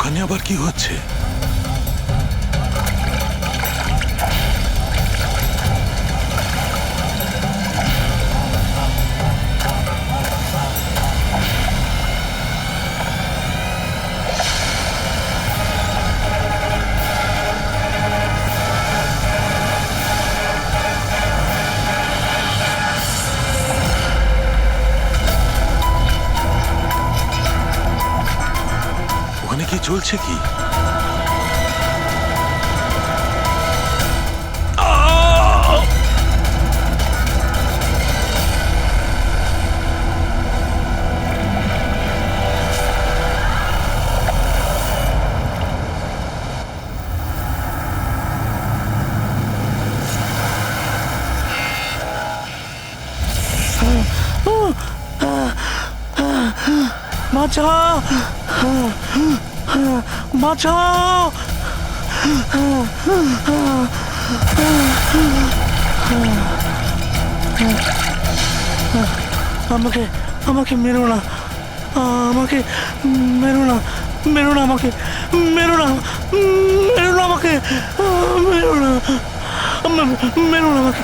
ওখানে আবার কি হচ্ছে? ওখানে কি চলছে কি? বাঁচাও, বাঁচাও। আমাকে আমাকে মেরো না, আমাকে মেরো না, মেরো না, আমাকে মেরো না, মেরো না, আমাকে মেরো না, মেরো না আমাকে।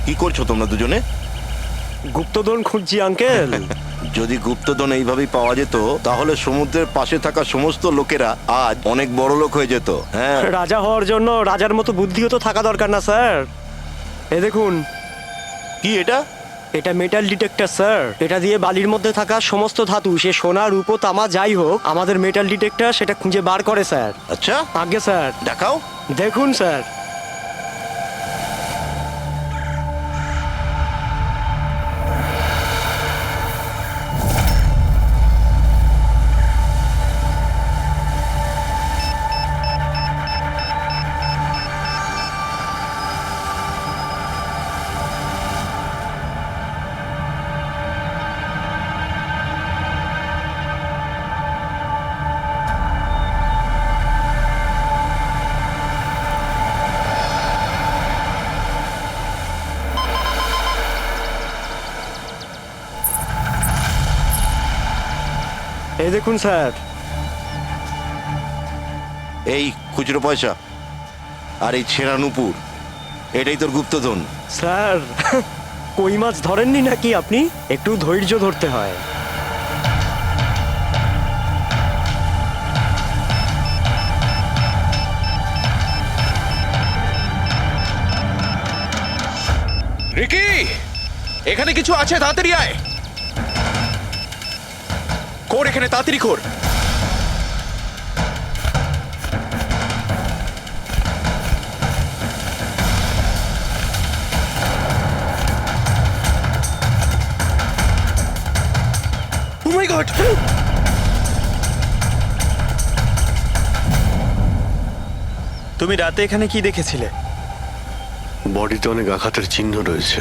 কি করছো তোমরা দুজনে? গুপ্তধন খুঁজছি আঙ্কেল। যদি গুপ্তধন এইভাবেই পাওয়া যেত তাহলে সমুদ্রের পাশে থাকা সমস্ত লোকেরা আজ অনেক বড় লোক হয়ে যেত। হ্যাঁ, রাজা হওয়ার জন্য রাজার মতো বুদ্ধিও তো থাকা দরকার না স্যার? এ দেখুন, কি এটা? এটা মেটাল ডিটেক্টর স্যার। এটা দিয়ে বালির মধ্যে থাকা সমস্ত ধাতু, সে সোনা, রূপো, তামা যাই হোক, আমাদের মেটাল ডিটেক্টর সেটা খুঁজে বার করে স্যার। আচ্ছা, আগে স্যার দেখাও। দেখুন স্যার। এই দেখুন স্যার। এই খুচরো পয়সা আর এই ছেঁড়া নুপুর, এটাই তোর গুপ্তধন। স্যার, কই মাছ ধরেননি নাকি আপনি? একটু ধৈর্য ধরতে হয়। রিকি, এখানে কিছু আছে, তাড়াতাড়ি আয়। কর এখানে, তাড়াতাড়ি কর। ও মাই গড! তুমি রাতে এখানে কি দেখেছিলে? বডিতে অনেক আঘাতের চিহ্ন রয়েছে,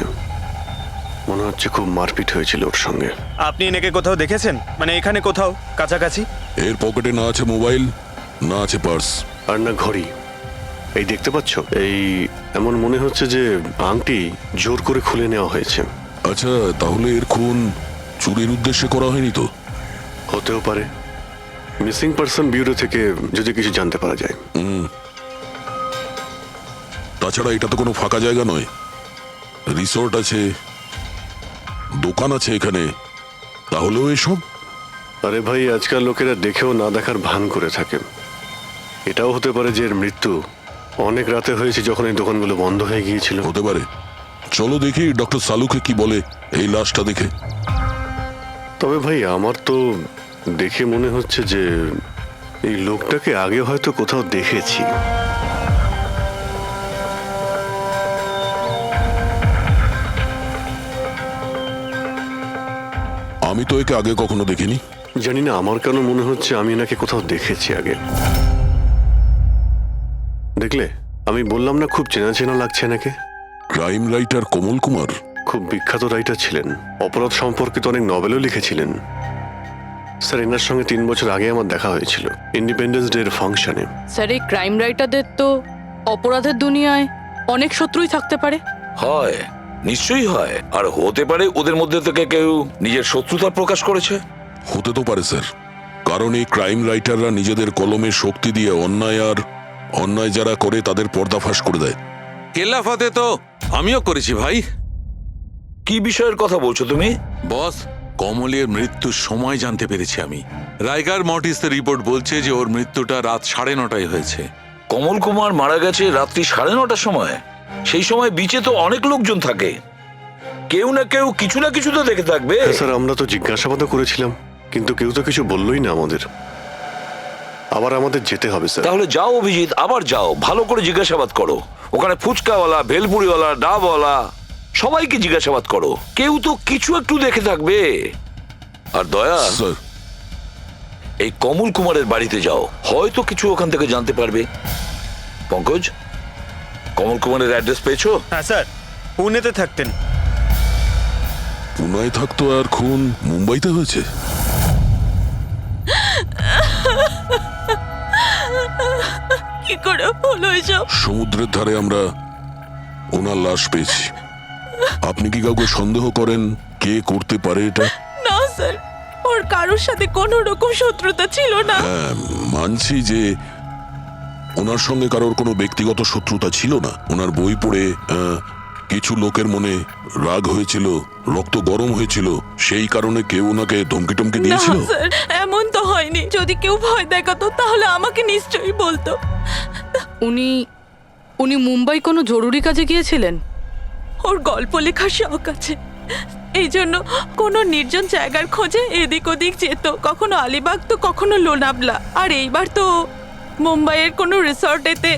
মনে হচ্ছে খুব মারপিট হয়েছিল ওর সঙ্গে। আপনি এনাকে কোথাও দেখেছেন? মানে এখানে কোথাও কাছাকাছি? এর পকেটে না আছে মোবাইল, না আছে পার্স। আর না ঘড়ি। এই দেখতে পাচ্ছ, এই এমন মনে হচ্ছে যে আংটি জোর করে খুলে নেওয়া হয়েছে। আচ্ছা, তাহলে এর খুন চুরির উদ্দেশ্যে করা হয়নি তো? হতেও পারে। মিসিং পারসন ব্যুরো থেকে যদি কিছু জানতে পারা যায়। তাছাড়া এটা তো কোনো ফাঁকা জায়গা নয়, রিসোর্ট আছে, দোকান আছে এখানে, তাহলেও এসব। আরে ভাই, আজকাল লোকেরা দেখেও না দেখার ভান করে থাকে। এটাও হতে পারে যে এর মৃত্যু অনেক রাতে হয়েছে, যখন এই দোকানগুলো বন্ধ হয়ে গিয়েছিল। হতে পারে। চলো দেখি ডক্টর সালুকে কি বলে। এই লাশটা দেখে? তবে ভাই আমার তো দেখে মনে হচ্ছে যে এই লোকটাকে আগে হয়তো কোথাও দেখেছি। আমি তো একে আগে কখনো দেখিনি। জানি না, আমার কেন মনে হচ্ছে আমি এনাকে কোথাও দেখেছি আগে। দেখলে, আমি বললাম না খুব চেনা চেনা লাগছে এনাকে। ক্রাইম রাইটার কমল কুমার? খুব বিখ্যাত রাইটার ছিলেন, অপরাধ সম্পর্কিত অনেক নভেলও লিখেছিলেন। স্যার, এনার সঙ্গে 3 বছর আগে আমার দেখা হয়েছিল ইন্ডিপেন্ডেন্স ডে এর ফাংশনে। স্যার, এই ক্রাইম রাইটারদের তো অপরাধের দুনিয়ায় অনেক শত্রুই থাকতে পারে। হয়, নিশ্চয়ই হয়। আর হতে পারে ওদের মধ্যে থেকে কেউ নিজের শত্রুতা প্রকাশ করেছে। হতে তো পারে স্যার, কারণ এই ক্রাইম রাইটাররা নিজেদের কলমের শক্তি দিয়ে অন্যায় যারা করে তাদের পর্দাফাশ করে দেয়। কেল্লাফাতে তো আমিও করেছি ভাই। কি বিষয়ের কথা বলছো তুমি? বস, কমলের মৃত্যুর সময় জানতে পেরেছি আমি। রাইগার মর্টিসের রিপোর্ট বলছে যে ওর মৃত্যুটা রাত 9:30টায় হয়েছে। কমল কুমার মারা গেছে রাত্রি 9:30টার সময়। সেই সময় বিচে তো অনেক লোকজন থাকে, কেউ না কেউ কিছু না কিছু তো দেখে থাকবে। হ্যাঁ স্যার, আমরা তো জিজ্ঞাসাবাদও করেছিলাম, কিন্তু কেউ তো কিছু বললোই না আমাদের। আবার আমাদের যেতে হবে স্যার। তাহলে যাও অভিজিৎ, আবার যাও, ভালো করে জিজ্ঞাসাবাদ করো। ওখানে ফুচকাওয়ালা, ভেলপুরিওয়ালা, ডাবওয়ালা সবাইকে জিজ্ঞাসাবাদ করো, কেউ তো কিছু একটু দেখে থাকবে। আর দয়া, স্যার, এই কমল কুমারের বাড়িতে যাও, হয়তো কিছু ওখান থেকে জানতে পারবে। পঙ্কজ, কমল কুমারের অ্যাড্রেস পেয়েছো? হ্যাঁ স্যার, পুনেতে থাকতেন। পুনায় থাকতো আর খুন মুম্বাইতে হয়েছে? কি করে হলো এসব? সমুদ্রের ধারে আমরা ওনার লাশ পেয়েছি। আপনি কি কাউকে সন্দেহ করেন কে করতে পারে এটা? না স্যার, ওর কারোর সাথে কোনো রকম শত্রুতা ছিল না। হ্যাঁ, মানছি যে ওনার সঙ্গে কারোর কোনো ব্যক্তিগত শত্রুতা ছিল না। ওনার বই পড়ে কিছু লোকের মনে রাগ হয়েছিল, রক্ত গরম হয়েছিল, সেই কারণে কেউ ওনাকে ধমকি টমকি না দিয়েছিল। স্যার, এমন তো হয়নি। যদি কেউ ভয় দেখাতো তাহলে আমাকে নিশ্চয়ই বলতো। উনি মুম্বাই কোনো জরুরি কাজে গিয়েছিলেন। ওর গল্প লেখার শখ আছে, এই জন্য কোনো নির্জন জায়গার খোঁজে এদিক ওদিক যেত, কখনো আলিবাগ তো কখনো লোনাবলা। আর এইবার তো মুম্বাইয়ের কোনো রিসর্টেতে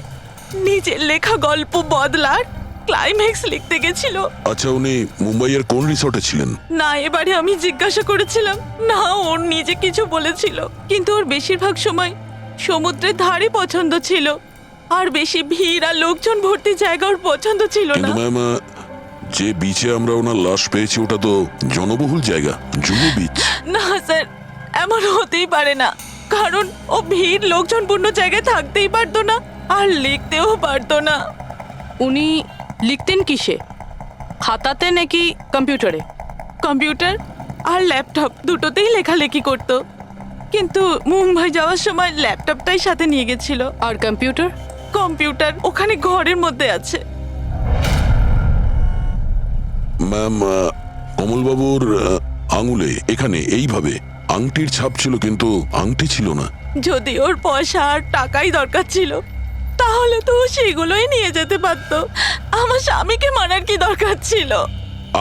নিজের লেখা গল্প বদলার ক্লাইম্যাক্স লিখতে গেছিল। আচ্ছা, উনি মুম্বাইয়ের কোন রিসর্টে ছিলেন? না, এবারে আমি জিজ্ঞাসা করেছিলাম না, ওর নিজে কিছু বলেছিল। কিন্তু ওর বেশিরভাগ সময় সমুদ্রের ধারে পছন্দ ছিল, আর বেশি ভিড় আর লোকজন ভর্তি জায়গা ওর পছন্দ ছিল না। কিন্তু ম্যাম, যে বিচে আমরা ওনার লাশ পেয়েছি ওটা তো জনবহুল জায়গা, জুহু বিচ। না স্যার, এমন হতেই পারে না, কারণ ও ভিড় লোকজনপূর্ণ জায়গায় থাকতেই পারতো না, আর লিখতেও পারতো না। উনি লিখতেন কিসে? খাতাতে নাকি কম্পিউটারে? কম্পিউটার আর ল্যাপটপ দুটোতেই লেখালেখি করতো, কিন্তু মুম্বাই যাওয়ার সময় ল্যাপটপটাই সাথে নিয়ে গেছিল। আর কম্পিউটার? কম্পিউটার ওখানে ঘরের মধ্যে আছে। ম্যাম, কমলবাবুর আঙুলে এখানে এইভাবে আংটির ছাপ ছিল, কিন্তু আংটি ছিল না। যদি ওর পয়সা আর টাকাই দরকার ছিল তাহলে তো ও সেগুলোই নিয়ে যেতে পারতো। আমার স্বামীকে মারার কি দরকার ছিল?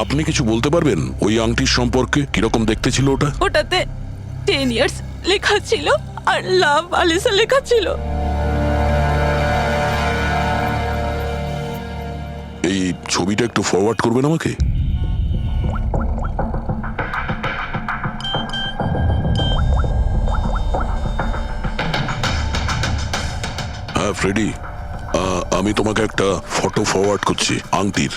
আপনি কিছু বলতে পারবেন ওই আংটির সম্পর্কে? কিরকম দেখতে ছিল ওটা? ওটাতে 10 ইয়ার্স লেখা ছিল আর লাভ আলিসা লেখা ছিল। এই ছবিটা একটু ফরওয়ার্ড করবেন আমাকে? হ্যাঁ ফ্রেডি, আমি তোমাকে একটা ফটো ফরওয়ার্ড করছি আংটির।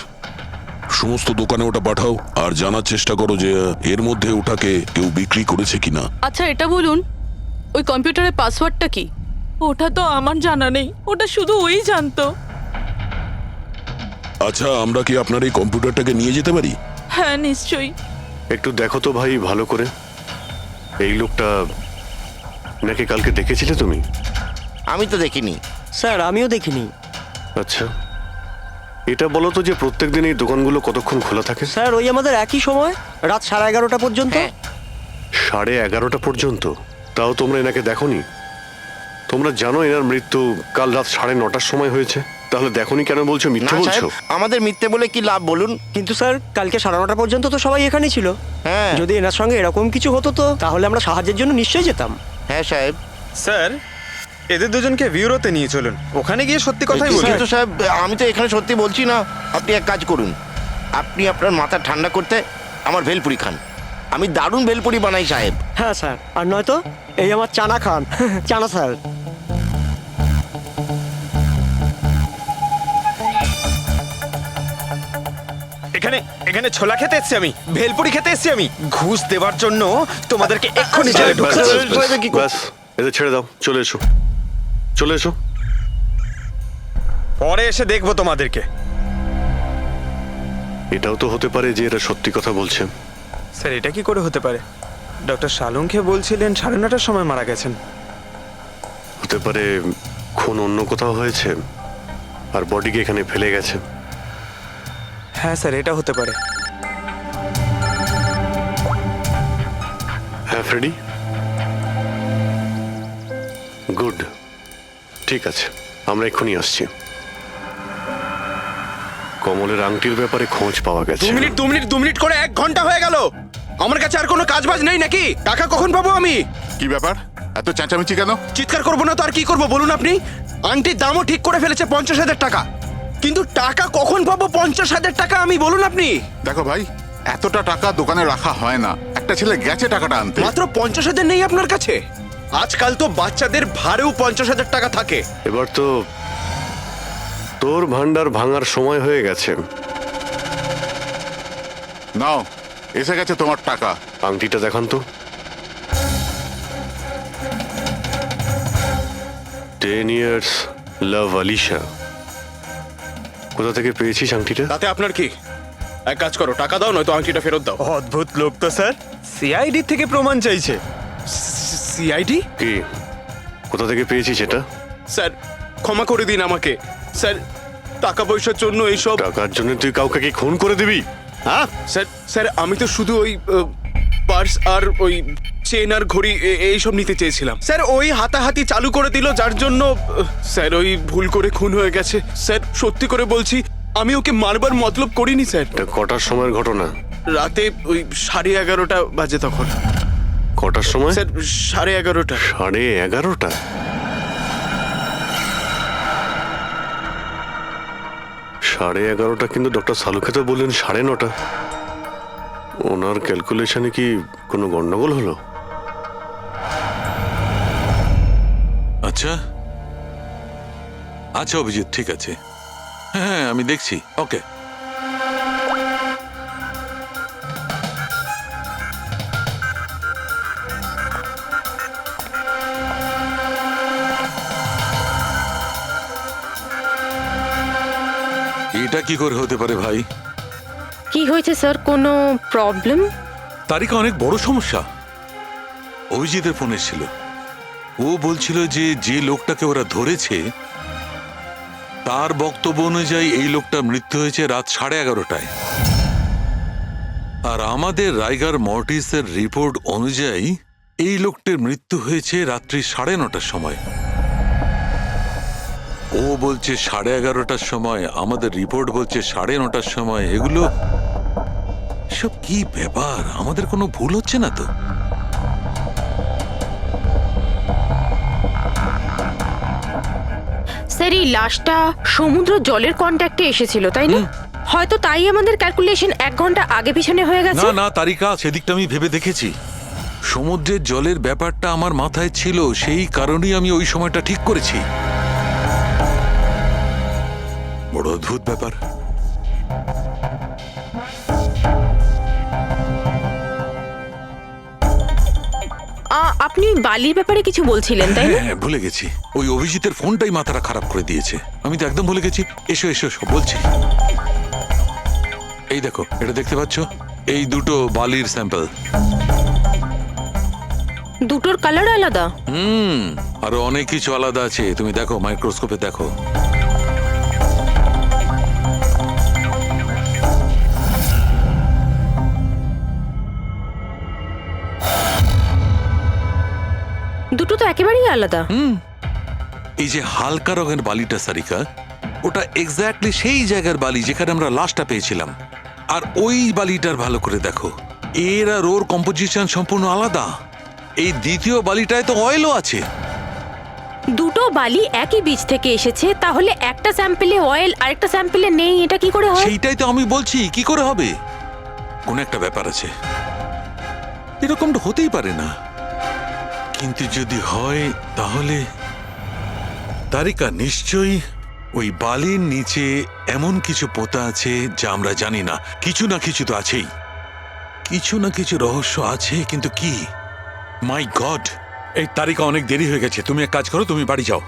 সমস্ত দোকানে ওটা পাঠাও আর জানার চেষ্টা করো যে এর মধ্যে ওটাকে কেউ বিক্রি করেছে কিনা। আচ্ছা, এটা বলুন, ওই কম্পিউটারের পাসওয়ার্ডটা কি? ওটা তো আমার জানা নেই, ওটা শুধু ওই জানতো। আচ্ছা, আমরা কি আপনার এই কম্পিউটারটাকে নিয়ে যেতে পারি? হ্যাঁ নিশ্চয়ই। একটু দেখো তো ভাই ভালো করে, এই লোকটা নাকি কালকে দেখেছিলে তুমি? আমি তো দেখিনি। স্যার, আমিও দেখিনি। আচ্ছা, এটা বলো তো যে প্রত্যেকদিন এই দোকানগুলো কতক্ষণ খোলা থাকে? স্যার, ওই আমাদের একই সময়, রাত 11:30 পর্যন্ত। 11:30 পর্যন্ত? তাও তোমরা এনাকে দেখোনি? তোমরা জানো এনার মৃত্যু কাল রাত 9:30টার সময় হয়েছে? তাহলে দেখোনি কেন বলছো, না মিথ্যে বলছো? সাহেব, আমাদের মিথ্যে বলে কি লাভ বলুন? কিন্তু স্যার কালকে 9:30 পর্যন্ত তো সবাই এখানেই ছিল। হ্যাঁ যদি এনার সঙ্গে এরকম কিছু হতো তো তাহলে আমরা সাহায্যের জন্য নিশ্চয়ই যেতাম। হ্যাঁ সাহেব। স্যার এদের দুজনকে ভিউরোতে নিয়ে চলুন, ওখানে গিয়ে সত্যি কথাই বলবেন। কিন্তু সাহেব, আমি তো এখানে সত্যি বলছি না। আপনি এক কাজ করুন, আপনি আপনার মাথা ঠান্ডা করতে আমার ভেলপুরি খান। আমি দারুণ ভেলপুরি বানাই সাহেব। হ্যাঁ স্যার, আর নয়তো এই আমার চানা খান। চানা স্যার। এখানে এখানে ছোলা খেতে এসেছি আমি, ভেলপুরি খেতে এসেছি আমি। ঘুষ দেওয়ার জন্য তোমাদেরকে এক্ষুনি জেলে ঢুকতে ব্যাস, হবে। ব্যাস, ব্যাস, ব্যাস, এদের ছেড়ে দাও, চলে এসো, চলে এসো। পরে এসে দেখবো তোমাদেরকে। এটাও তো হতে পারে যে এরা সত্যি কথা বলছে। স্যার এটা কি করে হতে পারে? ডক্টর শালুংকে বলছিলেন 9:30টার সময় মারা গেছেন। হতে পারে খুন অন্য কোথাও হয়েছে আর বডিকে এখানে ফেলে গেছে। হ্যাঁ স্যার, এটা হতে পারে। হ্যাঁ ফ্রেডি, গুড, ঠিক আছে, আমরা এক্ষুনি আসছি। কমলের আংটির ব্যাপারে খোঁজ পাওয়া গেছে। 2 মিনিট করে 1 ঘন্টা হয়ে গেল। আমার কাছে আর কোনো কাজ বাজ নেই নাকি? টাকা কখন পাবো আমি? কি ব্যাপার, এত চেঁচামেচি কেন? চিৎকার করবো না তো আর কি করবো বলুন আপনি? আংটির দামও ঠিক করে ফেলেছে 50,000 টাকা, কিন্তু টাকা কখন পাবো 50,000 টাকা আমি বলুন আপনি? দেখো ভাই, এতটা টাকা দোকানে রাখা হয় না। একটা ছেলে গেছে টাকাটা আনতে। মাত্র 50,000 নেই আপনার কাছে? আজকাল তো বাচ্চাদের ভাড়েও 50,000 টাকা থাকে। এবার তো তোর ভান্ডার ভাঙার সময় হয়ে গেছে। নাও, এসে গেছে তোমার টাকা। আংটিটা দেখান তো। 10 years লাভ আলিশা। কোথা থেকে পেয়েছিস আংটিটা? তাতে আপনার কি? এক কাজ করো, টাকা দাও, নয়তো আংটিটা ফেরত দাও। অদ্ভুত লোক তো স্যার, সিআইডি থেকে প্রমাণ চাইছে। সিআইডি? কি, কোথা থেকে পেয়েছিস এটা? স্যার ক্ষমা করে দিন আমাকে স্যার, টাকা পয়সার জন্য এইসব। টাকার জন্য তুই কাউকে কি খুন করে দিবি? হ্যাঁ স্যার স্যার আমি তো শুধু ওই পার্স আর ওই চেন আর ঘড়ি এইসব নিতে চেয়েছিলাম স্যার। ওই হাতাহাতি চালু করে দিল, যার জন্য স্যার ওই ভুল করে খুন হয়ে গেছে। স্যার সত্যি করে বলছি, আমি ওকে মারবার মতলব করিনি স্যার। এটা কটার সময়ের ঘটনা? রাতে ওই 11:30 বাজে তখন। কটার সময়? স্যার 11:30। 11:30? সাড়ে 11:30 কিন্তু ডক্টর সালুকে তো বললেন 9:30। ওনার ক্যালকুলেশনে কি কোনো গন্ডগোল হলো? আচ্ছা আচ্ছা অভিজিৎ, ঠিক আছে, হ্যাঁ আমি দেখছি, ওকে। এটা কি করে হতে পারে ভাই? কি হয়েছে স্যার, কোনো প্রবলেম? তারিকা অনেক বড় সমস্যা। অভিজিতের ফোন এসেছিল, ও বলছিল যে যে লোকটাকে ওরা ধরেছে তার বক্তব্য অনুযায়ী এই লোকটার মৃত্যু হয়েছে রাত 11:30টায়, আর আমাদের রাইগার মর্টিসের রিপোর্ট অনুযায়ী এই লোকটির মৃত্যু হয়েছে রাত্রি 9:30টার সময়। ও বলছে 11:30টার সময়, আমাদের রিপোর্ট বলছে 9:30টার সময়। এগুলো সব কি ব্যাপার? আমাদের কোনো ভুল হচ্ছে না তো? স্যার এই লাশটা সমুদ্র জলের কন্ট্যাক্টে এসেছিল, তাই না? হয়তো তাই আমাদের ক্যালকুলেশন 1 ঘন্টা আগে পিছনে হয়ে গেছে। না না তারিকা, সেদিকটা আমি ভেবে দেখেছি। সমুদ্রের জলের ব্যাপারটা আমার মাথায় ছিল, সেই কারণেই আমি ওই সময়টা ঠিক করেছি। বড় অদ্ভুত ব্যাপার। আপনি বালির ব্যাপারে কিছু বলছিলেন, তাই না? হ্যাঁ ভুলে গেছি, ওই অভিজিতের ফোনটাই মাথাটা খারাপ করে দিয়েছে। আমি তো একদম ভুলে গেছি। এসো এসো এসো, বলছি। এই দেখো, এটা দেখতে পাচ্ছ? এই দুটো বালির স্যাম্পল। দুটোর কালার আলাদা? আরো অনেক কিছু আলাদা আছে, তুমি দেখো, মাইক্রোস্কোপে দেখো। দুটো তো একেবারেই আলাদা। এই যে হালকা রঙের বালিটা সারিকা, ওটা এক্স্যাক্টলি সেই জায়গার বালি যেখানে আমরা লাশটা পেয়েছিলাম। আর ওই বালিটার ভালো করে দেখো, এর আর ওর কম্পোজিশন সম্পূর্ণ আলাদা। এই দ্বিতীয় বালিটায় তো অয়েলও আছে। দুটো বালি একই বীজ থেকে এসেছে, তাহলে একটা স্যাম্পলে অয়েল আর একটা স্যাম্পলে নেই, এটা কি করে হয়? সেইটাই তো আমি বলছি, কি করে হবে? কোন একটা ব্যাপার আছে, এরকমটা হতেই পারে না। কিন্তু যদি হয় তাহলে তারিকা নিশ্চয়ই ওই বালির নিচে এমন কিছু পোতা আছে যা আমরা জানি না। কিছু না কিছু তো আছেই, কিছু না কিছু রহস্য আছে, কিন্তু কি? মাই গড, এই তারিকা অনেক দেরি হয়ে গেছে। তুমি এক কাজ করো, তুমি বাড়ি যাও।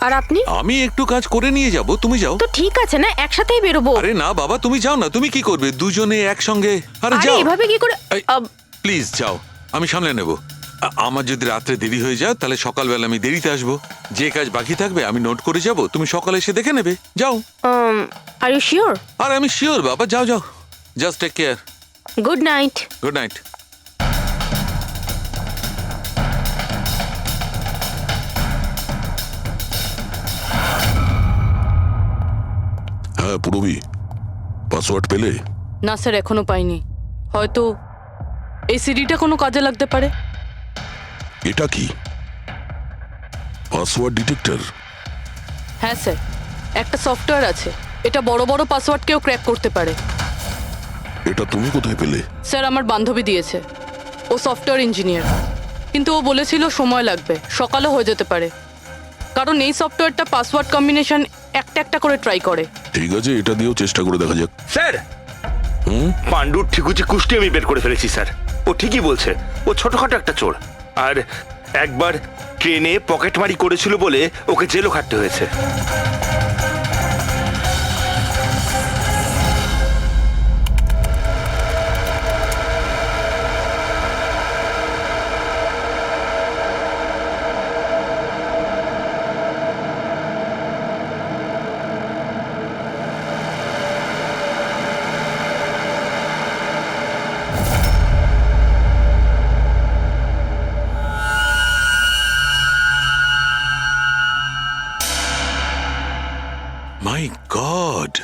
আর আপনি? আমি একটু কাজ করে নিয়ে যাব, তুমি যাও। তো ঠিক আছে না, একসাথেই বেরোবো। আরে না বাবা, তুমি যাও না। তুমি কি করবে দুজনে একসঙ্গে? আরে আরে যাও, এভাবে কি করে? প্লিজ যাও, আমি সামলে নেব। আমার যদি রাত্রে দেরি হয়ে যায় তাহলে সকালবেলা আমি দেরিতে আসবো। যে কাজ বাকি থাকবে আমি নোট করে যাব, তুমি সকালে এসে দেখে নেবে। যাও। Are you sure? আর আমি শিওর বাবা, যাও যাও, just take care. Good night. Good night. হ্যাঁ পুরবি, পাসওয়ার্ড পেলে? না স্যার, এখনো পাইনি। হয়তো এই সিডিটা কোনো কাজে লাগতে পারে। এটা কি পাসওয়ার্ড ডিটেক্টর? হ্যাঁ স্যার, একটা সফটওয়্যার আছে, এটা বড় বড় পাসওয়ার্ডকেও ক্র্যাক করতে পারে। এটা তুমি কোথায় পেলে? স্যার, আমার বান্ধবী দিয়েছে। ও সফটওয়্যার ইঞ্জিনিয়ার, কিন্তু ও বলেছিল সময় লাগবে, সকালও হয়ে যেতে পারে, কারণ এই সফটওয়্যারটা পাসওয়ার্ড কম্বিনেশন একটা একটা করে ট্রাই করে। ঠিক আছে, এটা দিয়েও চেষ্টা করে দেখা যাক। স্যার, পাণ্ডুর ঠিকুচি কুষ্টি আমি বের করে ফেলেছি স্যার। ও ঠিকই বলছে, ও ছোটখাটো একটা চোর। আর একবার ট্রেনে পকেটমারি করেছিল বলে ওকে জেলও খাটতে হয়েছে। মাই গড,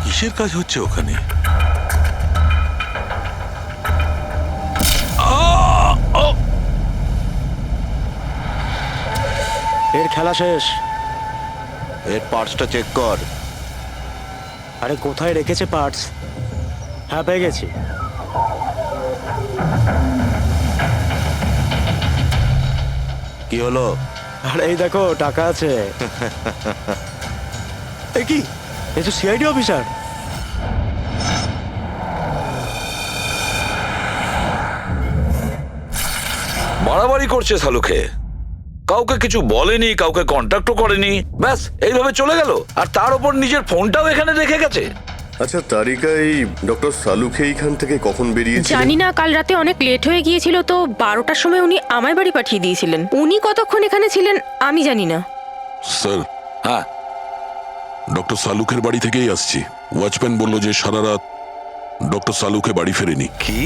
কিসের কাজ হচ্ছে ওখানে? এর খেলা শেষ। এর পার্টসটা চেক কর। আরে কোথায় রেখেছে পার্টস? হ্যাঁ, পেয়ে গেছি। কি হলো? আরে এই দেখো, টাকা আছে। এ কি, এ তো সিআইডি অফিসার। বাড়াবাড়ি করছে শালুকে, কাউকে কিছু বলেনি, কাউকে কন্ট্যাক্টও করেনি, ব্যাস এইভাবে চলে গেল। আর তার উপর নিজের ফোনটাও এখানে রেখে গেছে। আচ্ছা তারিকা, এই ডক্টর সালুকে এইখান থেকে কখন বেরিয়েছিলেন? জানি না, কাল রাতে অনেক লেট হয়ে গিয়েছিল, তো 12টার সময় উনি আমার বাড়ি পাঠিয়ে দিয়েছিলেন। উনি কতক্ষণ এখানে ছিলেন আমি জানি না। স্যার, হ্যাঁ, ডক্টর সালুকের বাড়ি থেকেই আসছি। ওয়াচম্যান বলল যে সারা রাত ডক্টর সালুকে বাড়ি ফেরেনি। কি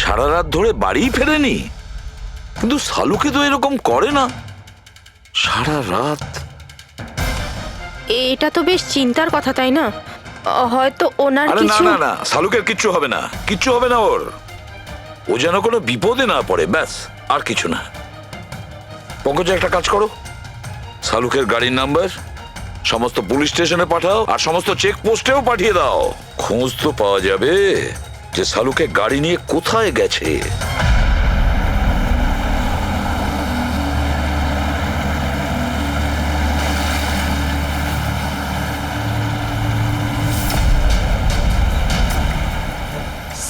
সারা রাত ধরে বাড়ি ফেরেনি? কিন্তু শালুকে তো এরকম করে না, সারা রাত। এটা তো বেশ চিন্তার কথা, তাই না? হয়তো ওনার আরে না কিছু। না না, শালুকের কিচ্ছু হবে না, কিচ্ছু হবে না ওর। ও যেন কোনো বিপদে না পড়ে, ব্যাস, আর কিছু না। পঙ্কজ, একটা কাজ করো, শালুকের গাড়ির নাম্বার সমস্ত পুলিশ স্টেশনে পাঠাও, আর সমস্ত চেকপোস্টেও পাঠিয়ে দাও। খোঁজ তো পাওয়া যাবে যে শালুকে গাড়ি নিয়ে কোথায় গেছে।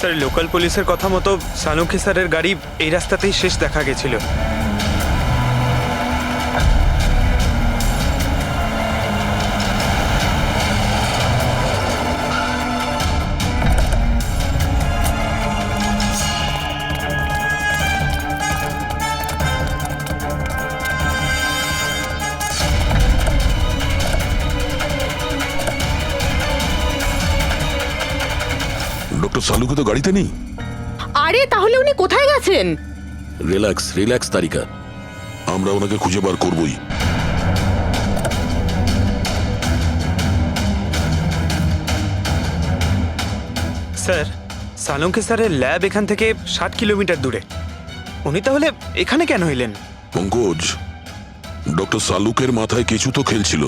স্যার লোকাল পুলিশের কথা মতো সালুঙ্কি স্যারের গাড়ি এই রাস্তাতেই শেষ দেখা গেছিল। ডক্টর সালুকে তো গাড়িতে নেই। আরে তাহলে উনি কোথায় গেছেন? রিল্যাক্স রিল্যাক্স তারিকা, আমরা ওনাকে খুঁজে বার করবই। স্যার সালুঙ্কি স্যারের ল্যাব এখান থেকে 60 কিলোমিটার দূরে। উনি তাহলে এখানে কেন এলেন? পঙ্কজ, ডক্টর সালুকের মাথায় কিছু তো খেলছিল,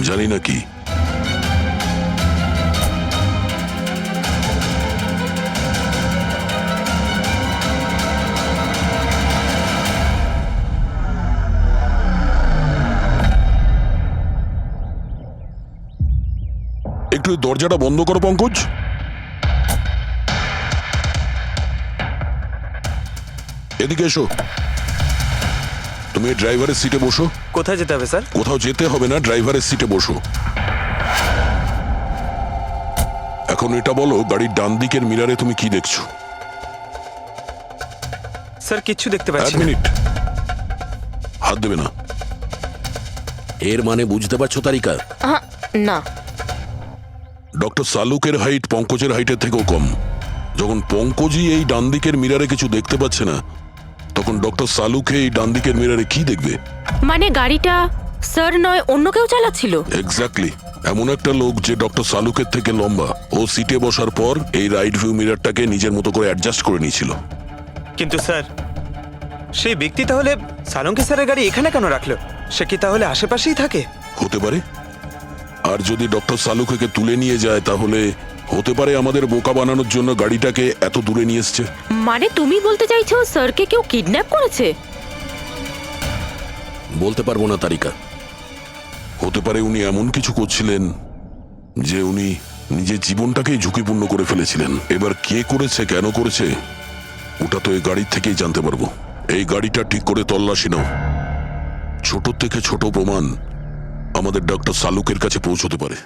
জানি না কি। একটু দরজাটা বন্ধ করো পঙ্কজ। এদিকে এসো, তুমি ড্রাইভারের সিটে বসো। কোথায় যেতে হবে স্যার? কোথাও যেতে হবে না, ড্রাইভারের সিটে বসো। এখন এটা বলো, গাড়ির ডান দিকের মিরারে তুমি কি দেখছো? স্যার কিচ্ছু দেখতে এক পাচ্ছি না। মিনিট, হাত দেবে না। এর মানে বুঝতে পারছো তারিকা? না। ডক্টর সালুকের হাইট পঙ্কজের হাইটের থেকেও কম। যখন পঙ্কজই এই ডান দিকের মিরারে কিছু দেখতে পাচ্ছে না, তখন ডক্টর সালুকে এই ডান দিকের মিরারে কি দেখবে? মানে গাড়িটা স্যার নয় অন্য কেউ চালাচ্ছিল? এক্স্যাক্টলি, এমন একটা লোক যে ডক্টর সালুকের থেকে লম্বা, ও সিটে বসার পর এই রাইট ভিউ মিরারটাকে নিজের মতো করে অ্যাডজাস্ট করে নিয়েছিল। কিন্তু স্যার সেই ব্যক্তি তাহলে সালুঙ্কি স্যারের গাড়ি এখানে কেন রাখলো? সে কি তাহলে আশেপাশেই থাকে? হতে পারে। আর যদি ডক্টর সালুকে তুলে নিয়ে যায়, তাহলে হতে পারে আমাদের বোকা বানানোর জন্য গাড়িটাকে এত দূরে নিয়ে এসছে। মানে তুমি বলতে চাইছো স্যারকে কেউ কিডন্যাপ করেছে? বলতে পারবো না তারিকা, হতে পারে উনি এমন কিছু করছিলেন যে উনি নিজের জীবনটাকেই ঝুঁকিপূর্ণ করে ফেলেছিলেন। এবার কে করেছে, কেন করেছে, ওটা তো এই গাড়ির থেকেই জানতে পারবো। এই গাড়িটা ঠিক করে তল্লাশি নাও। ছোট থেকে ছোট প্রমাণ আমাদের ডক্টর সালুকের কাছে পৌঁছতে পারে।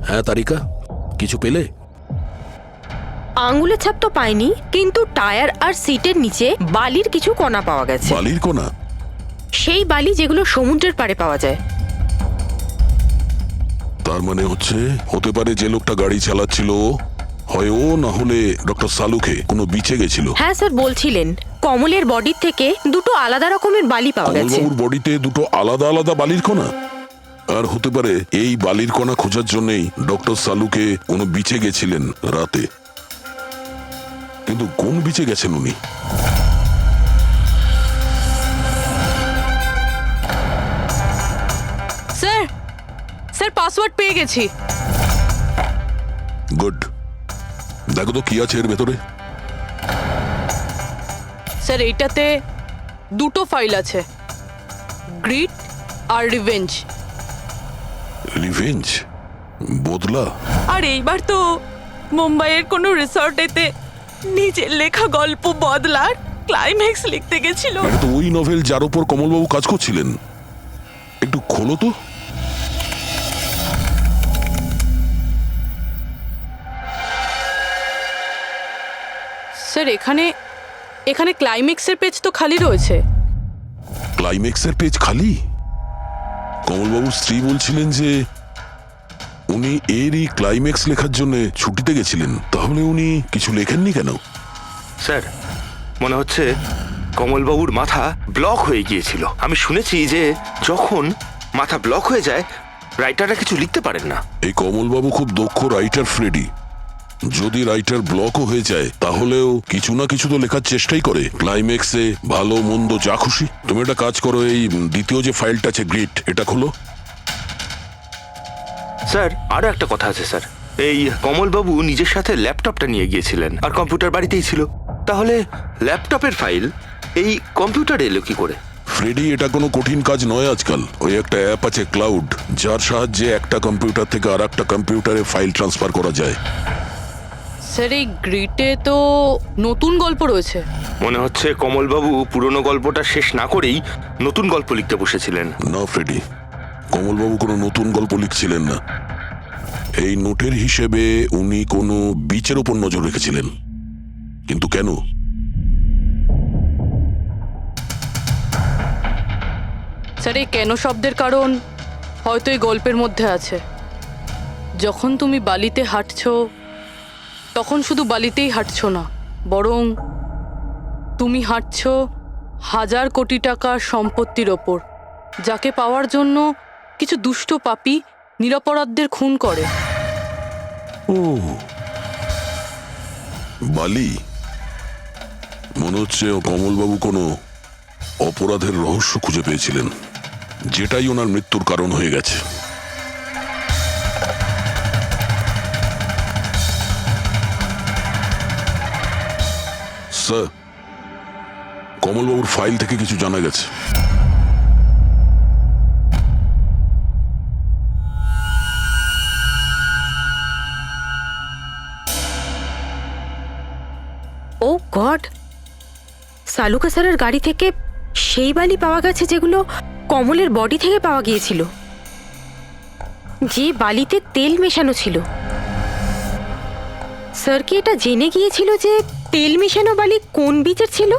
হ্যাঁ তারিকা, কিছু পেলে? আঙ্গুলের ছাপ তো পাইনি, কিন্তু টায়ার আর সিটের নিচে বালির কিছু কণা পাওয়া গেছে। বালির কোনা? সেই বালি যেগুলো সমুদ্রের পাড়ে পাওয়া যায়। তার মানে হচ্ছে হতে পারে যে লোকটা গাড়ি চালাচ্ছিল হয় ও, না হলে ডক্টর সালুকে কোনো বিচে গেছিল। হ্যাঁ স্যার বলছিলেন কমলের বডির থেকে দুটো আলাদা রকমের বালি পাওয়া গেছে। কমলবাবুর বডিতে দুটো আলাদা আলাদা বালির কণা? আর হতে পারে এই বালির কণা খোঁজার জন্যই ডক্টর সালুকে কোনো বিচে গেছিলেন রাতে। কিন্তু কোন বিচে গেছেন উনি? স্যার স্যার পাসওয়ার্ড পেয়ে গেছি। গুড, দেখো তো কি আছে এর ভেতরে। স্যার এইটাতে দুটো ফাইল আছে, গ্রিড আর রিভেঞ্জ। রিভেঞ্জ? বদলা? আর এইবার তো মুম্বাইয়ের কোনো রিসর্টেতে নিজের লেখা গল্প বদলার ক্লাইম্যাক্স লিখতে গেছিল। এটা তো ওই নভেল যার উপর কমলবাবু কাজ করছিলেন। একটু খোলো তো। স্যার এখানে এখানে ক্লাইম্যাক্সের পেজ তো খালি রয়েছে। ক্লাইম্যাক্সের পেজ খালি? কমলবাবুর স্ত্রী বলছিলেন যে উনি এরই ক্লাইম্যাক্স লেখার জন্য ছুটিতে গেছিলেন। তাহলে উনি কিছু লেখেননি কেন? স্যার মনে হচ্ছে কমলবাবুর মাথা ব্লক হয়ে গিয়েছিল। আমি শুনেছি যে যখন মাথা ব্লক হয়ে যায় রাইটাররা কিছু লিখতে পারেন না। এই কমলবাবু খুব দক্ষ রাইটার ফ্রেডি। যদি রাইটার ব্লকও হয়ে যায় তাহলেও কিছু না কিছু তো লেখার চেষ্টাই করে। ক্লাইম্যাক্সে ভালো মন্দ যা খুশি। তুমি একটা কাজ করো, এই দ্বিতীয় যে ফাইলটা আছে গ্রিট, এটা খোলো। স্যার আরো একটা কথা আছে স্যার, এই কমলবাবু নিজের সাথে ল্যাপটপটা নিয়ে গিয়েছিলেন আর কম্পিউটার বাড়িতেই ছিল। তাহলে ল্যাপটপের ফাইল এই কম্পিউটারে এলো কি করে? ফ্রেডি, এটা কোনো কঠিন কাজ নয় আজকাল। ওই একটা অ্যাপ আছে ক্লাউড, যার সাহায্যে একটা কম্পিউটার থেকে আর একটা কম্পিউটারে ফাইল ট্রান্সফার করা যায়। স্যার এই গ্রিটে তো নতুন গল্প রয়েছে। মনে হচ্ছে কমলবাবু পুরনো গল্পটা শেষ না করেই নতুন গল্প লিখতে বসেছিলেন। না ফ্রেডি, কমলবাবু কোনো নতুন গল্প লিখছিলেন না। এই নোটের হিসেবে উনি কোনো বিচের ওপর নজর রেখেছিলেন। কিন্তু কেন? স্যার এই কেন শব্দের কারণ হয়তো এই গল্পের মধ্যে আছে। যখন তুমি বালিতে হাঁটছো তখন শুধু বালিতেই হাঁটছো না, বরং তুমি হাঁটছো 1000 কোটি টাকার সম্পত্তির ওপর, যাকে পাওয়ার জন্য কিছু দুষ্ট পাপী নিরপরাধদের খুন করে। ও বালি, মনে হচ্ছে কমলবাবু কোনো অপরাধের রহস্য খুঁজে পেয়েছিলেন, যেটাই ওনার মৃত্যুর কারণ হয়ে গেছে। স্যার, কমলবাবুর ফাইল থেকে কিছু জানা গেছে। ও গড, সালুকা স্যারের গাড়ি থেকে সেই বালি পাওয়া গেছে যেগুলো কমলের বডি থেকে পাওয়া গিয়েছিল, যে বালিতে তেল মেশানো ছিল। স্যার কি এটা জেনে গিয়েছিল যে তেল মেশানো বালি কোন বিচের ছিল?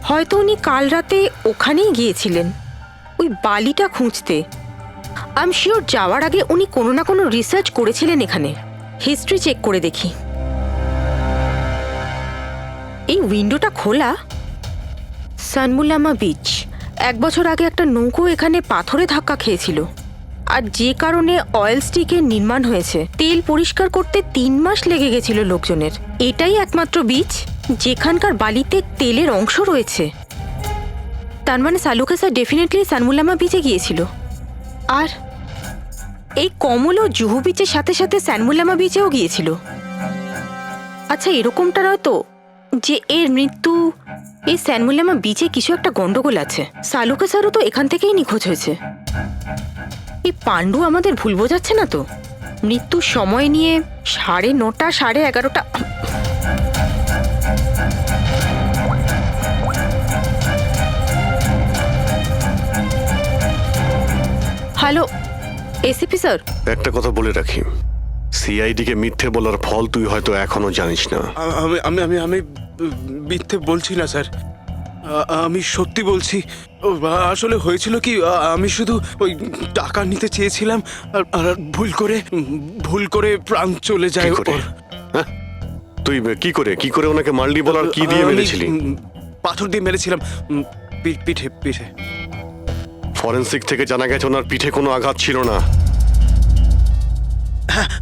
হয়তো উনি কাল রাতে ওখানেই গিয়েছিলেন ওই বালিটা খুঁজতে। আই এম শিওর যাওয়ার আগে উনি কোনো না কোনো রিসার্চ করেছিলেন এখানে। হিস্ট্রি চেক করে দেখি। এই উইন্ডোটা খোলা। সানমুলামা বিচ, 1 বছর আগে একটা নৌকো এখানে পাথরে ধাক্কা খেয়েছিল, আর যে কারণে অয়েল স্টিকের নির্মাণ হয়েছে। তেল পরিষ্কার করতে 3 মাস লেগে গেছিল লোকজনের। এটাই একমাত্র বিচ যেখানকার বালিতে তেলের অংশ রয়েছে। তার মানে সালুকা স্যার ডেফিনেটলি সানমুলামা বিচে গিয়েছিল। আর এই কমল ও জুহু বিচের সাথে সাথে সানমুলামা বিচেও গিয়েছিল। আচ্ছা, এরকমটা নয় তো যে এর মৃত্যু এই সানমুলামা বিচে কিছু একটা গন্ডগোল আছে? সালুকা স্যারও তো এখান থেকেই নিখোঁজ হয়েছে। এই পাণ্ডু আমাদের ভুল বোঝাচ্ছে না তো? মৃত্যুর সময় নিয়ে 9:30 11:30। হ্যালো এসিপি স্যার, একটা কথা বলে রাখি, সিআইডি কে মিথ্যে বলার ফল তুই হয়তো এখনো জানিস না। আমি আমি আমি আমি মিথ্যে বলছি না স্যার, আমি সত্যি বলছি। আসলে হয়েছিল কি, আমি শুধু ওই টাকা নিতে চেয়েছিলাম আর ভুল করে প্রাণ চলে যায় কি করে? ওর। হ্যাঁ? তুই কি করে ওনাকে মারলি বলার কি দিয়ে আমি, মেরেছিলি? পাথর দিয়ে মেরেছিলাম, পিঠে পিঠে। ফরেনসিক থেকে জানা গেছে ওনার পিঠে কোনো আঘাত ছিল না।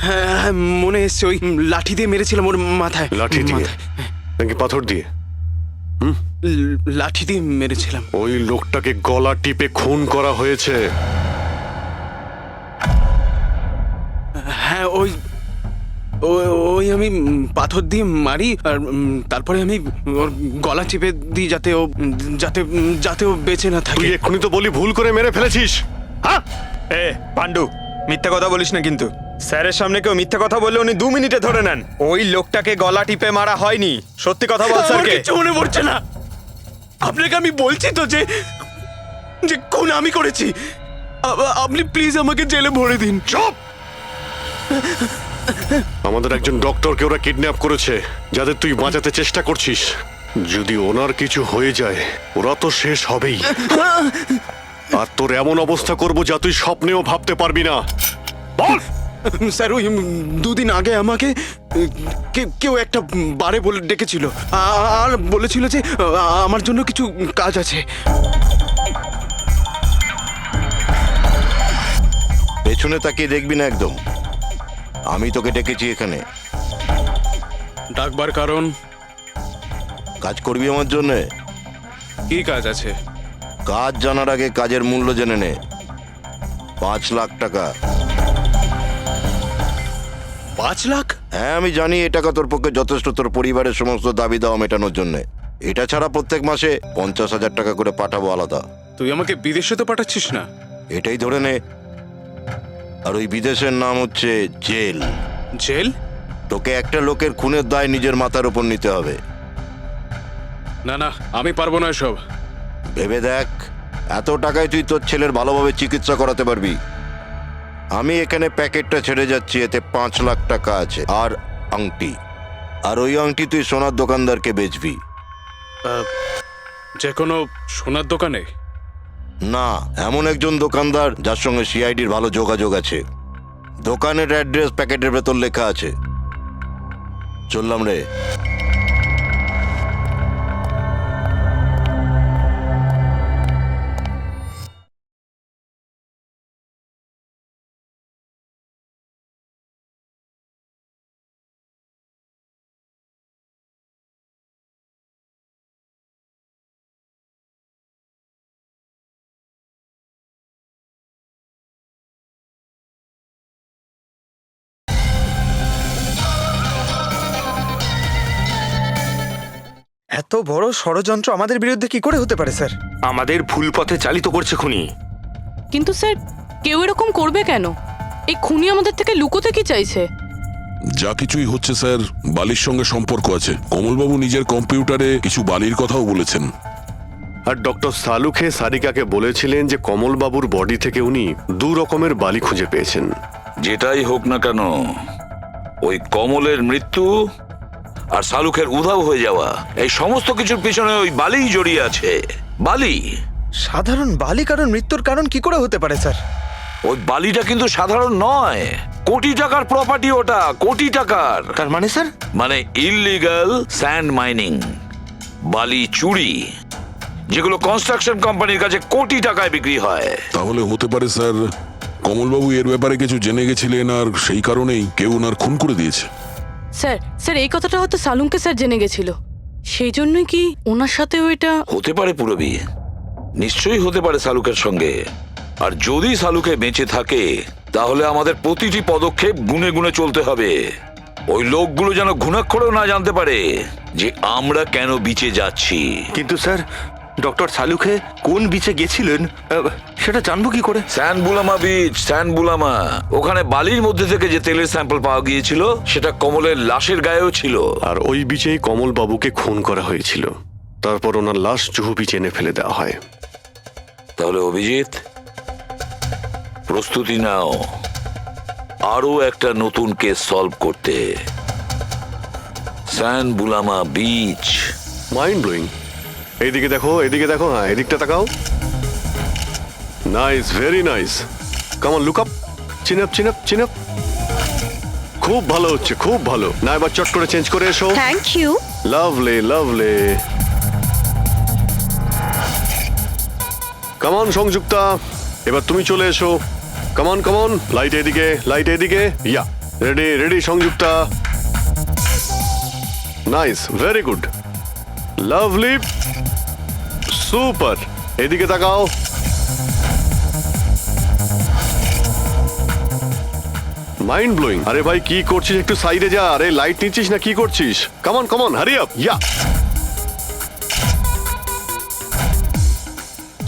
হ্যাঁ, মনে এসছে ওই লাঠি দিয়ে মেরেছিলাম ওর মাথায়। লাঠি দিয়ে নাকি পাথর দিয়ে? লাঠি দিয়ে মেরেছিলাম। ওই লোকটাকে গলা টিপে খুন করা হয়েছে। হ্যাঁ, ওই আমি পাথর দিয়ে মারি আর তারপরে আমি ওর গলা চিপে দিই যাতে ও বেঁচে না থাকে। তুই এক্ষুনি তো বলি ভুল করে মেরে ফেলেছিস। হ্যাঁ, এ পাণ্ডু, মিথ্যা কথা বলিস না কিন্তু। স্যারের সামনে কেউ মিথ্যা কথা বললে উনি 2 মিনিটে ধরে নেন। ওই লোকটাকে গলা টিপে মারা হয়নি। সত্যি কথা বল স্যারকে। কিছু মনে পড়ছে না। আপনাকে আমি বলছি তো যে খুন আমি করেছি। আপনি প্লিজ আমাকে জেলে ভরে দিন। চুপ! আমাদের একজন ডক্টরকে ওরা কিডন্যাপ করেছে, যাদের তুই বাঁচাতে চেষ্টা করছিস। যদি ওনার কিছু হয়ে যায় ওরা তো শেষ হবেই। আর তোর এমন অবস্থা করব যা তুই স্বপ্নেও ভাবতে পারবি না। বল। স্যার ওই দুদিন আগে আমাকে কেউ একটা বারে বলে ডেকেছিল আর বলেছিল যে আমার জন্য কিছু কাজ আছে। পেছনে তাকিয়ে দেখবি না একদম। আমি তোকে ডেকেছি এখানে। ডাকবার কারণ? কাজ করবি আমার জন্যে? কি কাজ আছে? কাজ জানার আগে কাজের মূল্য জেনে নে। 5 লাখ টাকা। 5 লাখ? হ্যাঁ, আমি জানি এই টাকা তোর পক্ষে যথেষ্ট তোর পরিবারের সমস্ত দাবি দাওয়া মেটানোর জন্য। এটা ছাড়া প্রত্যেক মাসে 50,000 টাকা করে পাঠাবো আলাদা। তুই আমাকে বিদেশে তো পাঠাচ্ছিস না? এটাই ধরে নে। আর ওই বিদেশের নাম হচ্ছে জেল। জেল? তোকে একটা লোকের খুনের দায় নিজের মাথার উপর নিতে হবে। না না, আমি পারবো না এসব। ভেবে দেখ, এত টাকায় তুই তোর ছেলের ভালোভাবে চিকিৎসা করাতে পারবি। আমি এখানে প্যাকেটটা ছেড়ে যাচ্ছি, এতে 5 লাখ টাকা আছে আর আংটি। আর ওই আংটি তুই সোনার দোকানদারকে বেচবি। যে কোনো সোনার দোকানে? না, এমন একজন দোকানদার যার সঙ্গে সিআইডির ভালো যোগাযোগ আছে। দোকানের অ্যাড্রেস প্যাকেটের ভেতর লেখা আছে। চললাম রে। এত বড় ষড়যন্ত্র আমাদের বিরুদ্ধে কি করে হতে পারে স্যার? আমাদের ভুল পথে চালিত করছে খুনি। কিন্তু স্যার, কেউ এরকম করবে কেন? এই খুনি আমাদের থেকে লুকোতে কি চাইছে? যা কিছুই হচ্ছে স্যার, বালির সঙ্গে সম্পর্ক আছে। কমলবাবু নিজের কম্পিউটারে কিছু বালির কথাও বলেছেন। আর ডক্টর সালুখে সারিকাকে বলেছিলেন যে কমলবাবুর বডি থেকে উনি 2 রকমের বালি খুঁজে পেয়েছেন। যেটাই হোক না কেন, ওই কমলের মৃত্যু আর শালুকের উধাও হয়ে যাওয়া, এই সমস্ত কিছুর পিছনে ওই বালিই জড়িয়ে আছে। বালি। সাধারণ বালি কারণ মৃত্যুর কারণ কি করে হতে পারে স্যার? ওই বালিটা কিন্তু সাধারণ নয়, কোটি টাকার প্রপার্টি ওটা, কোটি টাকার। তার মানে স্যার? মানে ইললিগাল স্যান্ড মাইনিং, বালি চুরি, যেগুলো কনস্ট্রাকশন কোম্পানির কাছে কোটি টাকায় বিক্রি হয়। তাহলে হতে পারে স্যার কমলবাবু এর ব্যাপারে কিছু জেনে গেছিলেন আর সেই কারণেই কেউ ওনার খুন করে দিয়েছে। স্যার এই কথাটা হয়তো সালুমকে স্যার জেনে গেছিল, সেই জন্যই কি ওনার সাথে ওইটা হতে পারে। পুরবি নিশ্চয়ই হতে পারে শালুকের সঙ্গে। আর যদি শালুকে বেঁচে থাকে তাহলে আমাদের প্রতিটি পদক্ষেপ গুনে গুনে চলতে হবে। ওই লোকগুলো যেন ঘুণাক্ষরেও না জানতে পারে যে আমরা কেন বিচে যাচ্ছি। কিন্তু স্যার, ডক্টর সালুখে কোন বিচে গেছিলেন সেটা জানবো কি করে? স্যানবুলামা বিচ, স্যানবুলামা। ওখানে বালির মধ্যে থেকে যে তেলের স্যাম্পল পাওয়া গিয়েছিল সেটা কমলের লাশের গায়েও ছিল। আর ওই বিচেই কমলবাবুকে খুন করা হয়েছিল। তারপর ওনার লাশ জুহু বিচে এনে ফেলে দেওয়া হয়। তাহলে অভিজিৎ, প্রস্তুতি নাও আরো একটা নতুন কেস সলভ করতে। স্যানবুলামা বিচ। Mind blowing. এইদিকে দেখো, এদিকে দেখো, হ্যাঁ এদিকটা তাকাও। Nice, very nice. Come on, look up, chin up, chin up, chin up. খুব ভালো হচ্ছে, খুব ভালো। না এবার চট করে চেঞ্জ করে এসো। Thank you. Lovely, lovely. Come on Sanjukta, এবার তুমি চলে এসো। Come on, come on. Light এদিকে, লাইট এদিকে। Yeah, ready, ready Sanjukta. Nice, very good, lovely, super. এদিকে তাকাও। Mind blowing. আরে ভাই কি করছিস? একটু সাইডে যা। আরে লাইট নিচ্ছিস না কি করছিস? Come on, come on, hurry up. Yeah,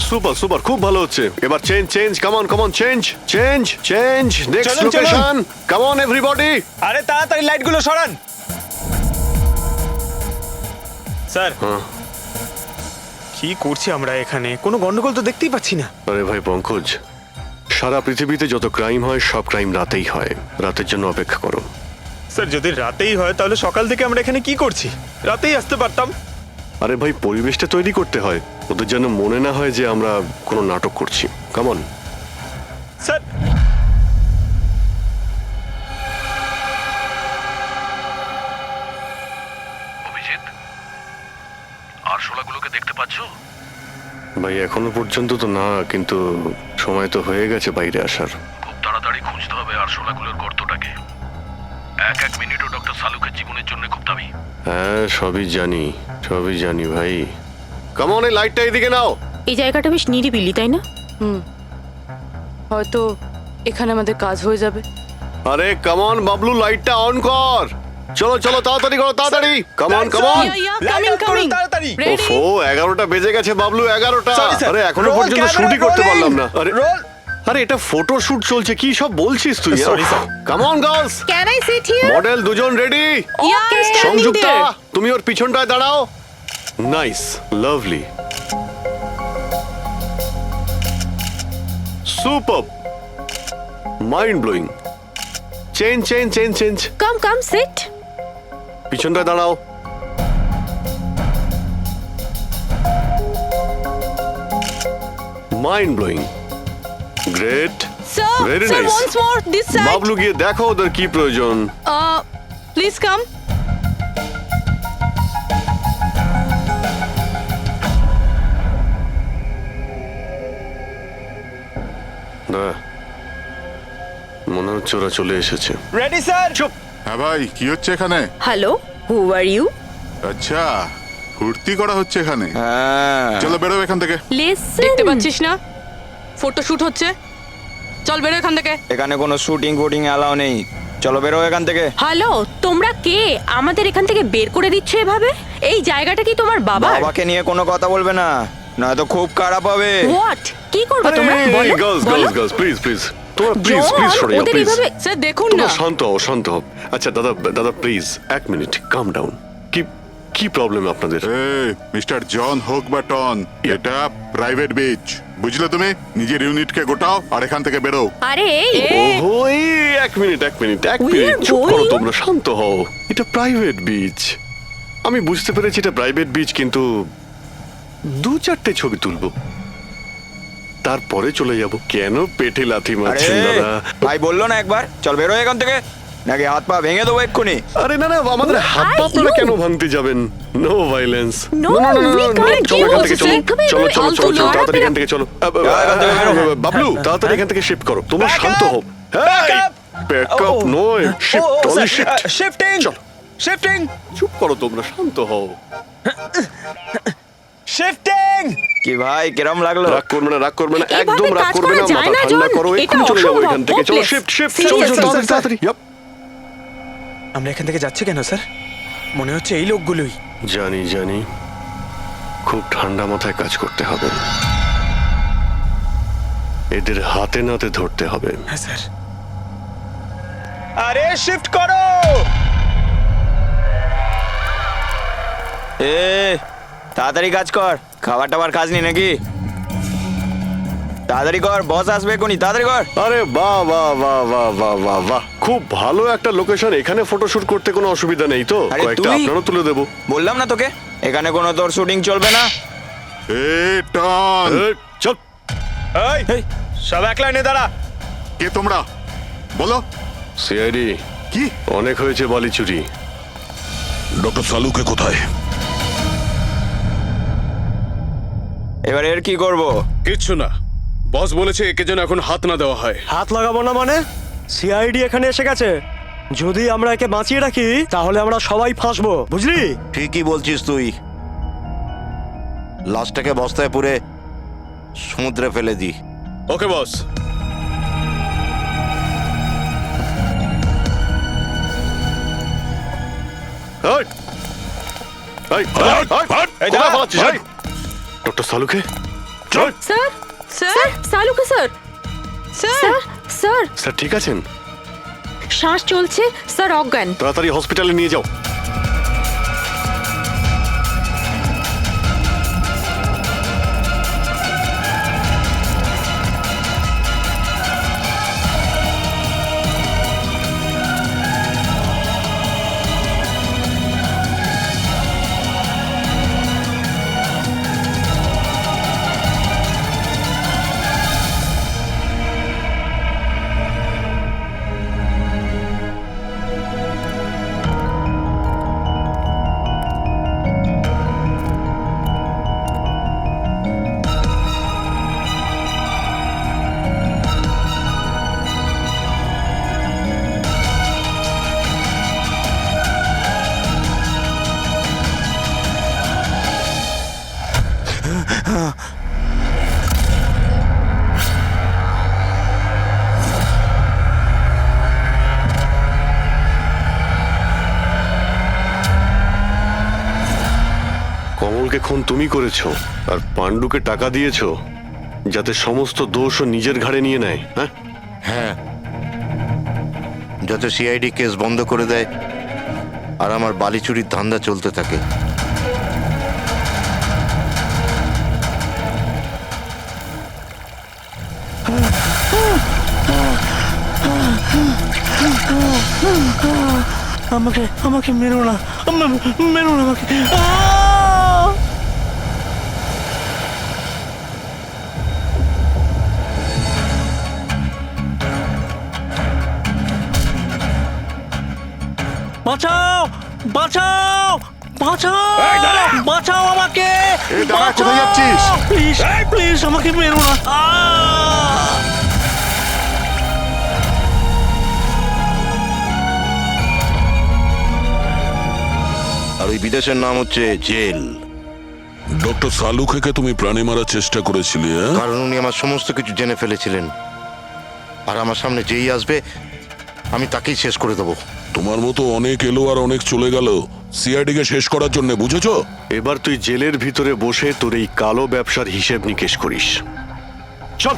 super, super, খুব ভালো হচ্ছে। এবার change, change, come on, come on, change, change, change. Next চলুন, লোকেশন। Come on everybody. আরে তাড়াতাড়ি লাইটগুলো সরান। স্যার, কি করছি আমরা এখানে? কোনো গন্ডগোল তো দেখতেই পাচ্ছি না। আরে ভাই পঙ্কজ, সারা পৃথিবীতে যত ক্রাইম হয় সব ক্রাইম রাতেই হয়। রাতের জন্য অপেক্ষা করো। স্যার যদি রাতেই হয় তাহলে সকাল থেকে আমরা এখানে কি করছি? রাতেই আসতে পারতাম। আরে ভাই, পরিবেশটা তৈরি করতে হয়, ওদের যেন মনে না হয় যে আমরা কোনো নাটক করছি। কামন। স্যার অভিজিৎ, আরশোলাগুলোকে দেখতে পাচ্ছো? ভাই এখনো পর্যন্ত তো না, কিন্তু সময় তো হয়ে গেছে বাইরে আসার। খুব তাড়াতাড়ি খুঁজতে হবে আরশোলাগুলোর গর্তটাকে। এক মিনিটও ডক্টর সালুকের জীবনের জন্য খুব দামি। হ্যাঁ, সবই জানি ভাই। কামন, এই লাইটটা এদিকে নাও। এই জায়গাটা বেশ নিরিবিলি, তাই না? হয়তো এখানে আমাদের কাজ হয়ে যাবে। আরে কামন বাবলু, লাইটটা অন কর। চলো চলো, তাড়াতাড়ি করো, তাড়াতাড়ি। Come on come on. কামিং তাড়াতাড়ি। ওফো, 11টা বেজে গেছে বাবলু, 11টা। Sorry, sir. আরে এখনো Roll পর্যন্ত camera, শুটই করতে rolling. পারলাম না। আরে Roll. আরে এটা ফটো শুট চলছে, কি সব বলছিস তুই? Sorry, sir. Come on girls, can I sit here? Model দুজন রেডি। সংযুক্তা, তুমি ওর পিছনটায় দাঁড়াও। Nice, lovely, super, mind blowing. Change. Come sit. পিছনটায় দাঁড়াও। Mind blowing, great, sir, Very sir, nice. once more this side. Bablu গিয়ে দেখো ওদের কি প্রয়োজন। Please come. না, মনে হচ্ছে ওরা চলে এসেছে। Ready sir? চুপ। হ্যাঁ ভাই, কি হচ্ছে এখানে? Hello, who are you? আচ্ছা, ফুর্তি করা হচ্ছে এখানে। হ্যাঁ। চলো বেরো এখান থেকে। লিসেন। দেখতে পাচ্ছিস না ফটো শুট হচ্ছে? চল বেরো এখান থেকে। এখানে কোনো শুটিং ফুটিং অ্যালাউ নেই। চলো বেরো এখান থেকে। হ্যালো, তোমরা কে? আমাদের এখান থেকে বের করে দিচ্ছ এভাবে? এই জায়গাটা কি তোমার বাবার? বাবাকে নিয়ে কোনো কথা বলবে না, নয়তো খুব খারাপ হবে। হোয়াট? কি করবে তোমরা? বলো, বলো। গার্লস, প্লিজ তোমরা প্লিজ জন, সরে যাও, ওদের প্লিজ। এইভাবে- স্যার দেখুন না। তোমরা শান্ত হও। আচ্ছা দাদা প্লিজ 1 মিনিট, কাম ডাউন। কি প্রবলেম আপনাদের? মিস্টার জন হোক বা টন, এটা প্রাইভেট বিচ, বুঝলে তুমি? নিজের ইউনিটকে গোটাও আর এখান থেকে বেরো। আরে এই, ওহো, এই 1 মিনিট, We are চুপ করো, going- তোমরা শান্ত হও। এটা প্রাইভেট বিচ, আমি বুঝতে পেরেছি এটা প্রাইভেট বিচ, কিন্তু 2-4টে ছবি তুলবো, তারপরে চলে যাব। কেন পেটে লাথি মারছেন দাদা? ভাই বললো না একবার চল বেরো এখান থেকে, নাকি হাত পা ভেঙে দেবো এক্ষুনি। আরে না, আমাদের হাত পা আপনারা কেন ভাঙতে যাবেন? No violence. No, we can't. চলো এখান থেকে, কি বলছিস? চলো ফালতু লোক। তাড়াতাড়ি এখান থেকে চলো। এখান থেকে বেরো। বাবলু, তাড়াতাড়ি এখান থেকে শিফট করো, তোমরা শান্ত হও। ব্যাকআপ নয়, শিফট, টলি শিফট। শিফটিং চলো। শিফটিং চুপ করো, তোমরা শান্ত হও। শিফটিং। কি ভাই কিরম লাগলো? রাগ করবে না, এভাবে একদম রাগ কাজ করবে করা না, যায় মাথা না, ঠান্ডা জন। করো, এটা এক্ষুনি চলে যাবো অসম্ভব, এখান থেকে। চলো, hopeless. শিফট, Seriously, তাড়াতাড়ি। Yup. আমরা এখান থেকে যাচ্ছি কেন স্যার? মনে হচ্ছে এই লোকগুলোই। জানি, খুব ঠান্ডা মাথায় কাজ করতে হবে, এদের হাতে নাতে ধরতে হবে। হ্যাঁ স্যার। আরে শিফট করো। তাড়াতাড়ি কাজ কর, খাবার টাবার কাজ নেই নাকি? তাড়াতাড়ি কর, বস আসবে এখনই, তাড়াতাড়ি কর। আরে বাহ, খুব ভালো একটা লোকেশন, এখানে ফটোশুট করতে কোনো অসুবিধা নেই তো? আরে কয়েকটা তুই- আপনারও তুলে দেবো। বললাম না তোকে এখানে কোনো তোর শুটিং চলবে না। টন, চল। এই সব এক লাইনে দাঁড়া। কে তোমরা? বলো। সিআইডি, কি? অনেক হয়েছে বালি চুরি। ডক্টর সালুকে কোথায়? এবার এর কি করব? কিচ্ছু না, বস বলেছে একে যেন এখন হাত না দেওয়া হয়। হাত লাগাবো না মানে? সিআইডি এখানে এসে গেছে, যদি আমরা একে বাঁচিয়ে রাখি তাহলে আমরা সবাই ফাঁসবো, বুঝলি? ঠিকই বলছিস তুই, লাশটাকে বস্তায় পুরে সমুদ্রে ফেলে দি। ওকে বস। ডক্টর সালুকে, চল। Sir, sir Saluke sir, sir sir, sir ঠিক আছেন? শ্বাস চলছে স্যার, অজ্ঞান। তাড়াতাড়ি হসপিটালে নিয়ে যাও। সালুকে খুন তুমি করেছো আর পাণ্ডুকে টাকা দিয়েছো যাতে সমস্ত দোষ ও নিজের ঘাড়ে নিয়ে নেয়, হ্যাঁ? হ্যাঁ, যাতে সিআইডি কেস বন্ধ করে দেয় আর আমার বালি চুরির ধান্দা চলতে থাকে। আমাকে আমাকে মেরো না, মেরো না আমাকে। আহ! বাঁচাও, বাঁচাও, বাঁচাও, বাঁচাও আমাকে। এই দাঁড়া, কোথায় যাচ্ছিস? প্লিজ প্লিজ আমাকে মেরো না। আহ! আর ওই বিদেশের নাম হচ্ছে জেল। ডক্টর সালুখেকে তুমি প্রাণে মারার চেষ্টা করেছিলে, হ্যাঁ? কারণ উনি আমার সমস্ত কিছু জেনে ফেলেছিলেন, আর আমার সামনে যেই আসবে আমি তাকেই শেষ করে দেবো। তোমার মতো অনেক এলো আর অনেক চলে গেল সিআইডিকে শেষ করার জন্য, বুঝেছো? এবার তুই জেলের ভিতরে বসে তোর এই কালো ব্যবসার হিসেব নিকেশ করিস। চল।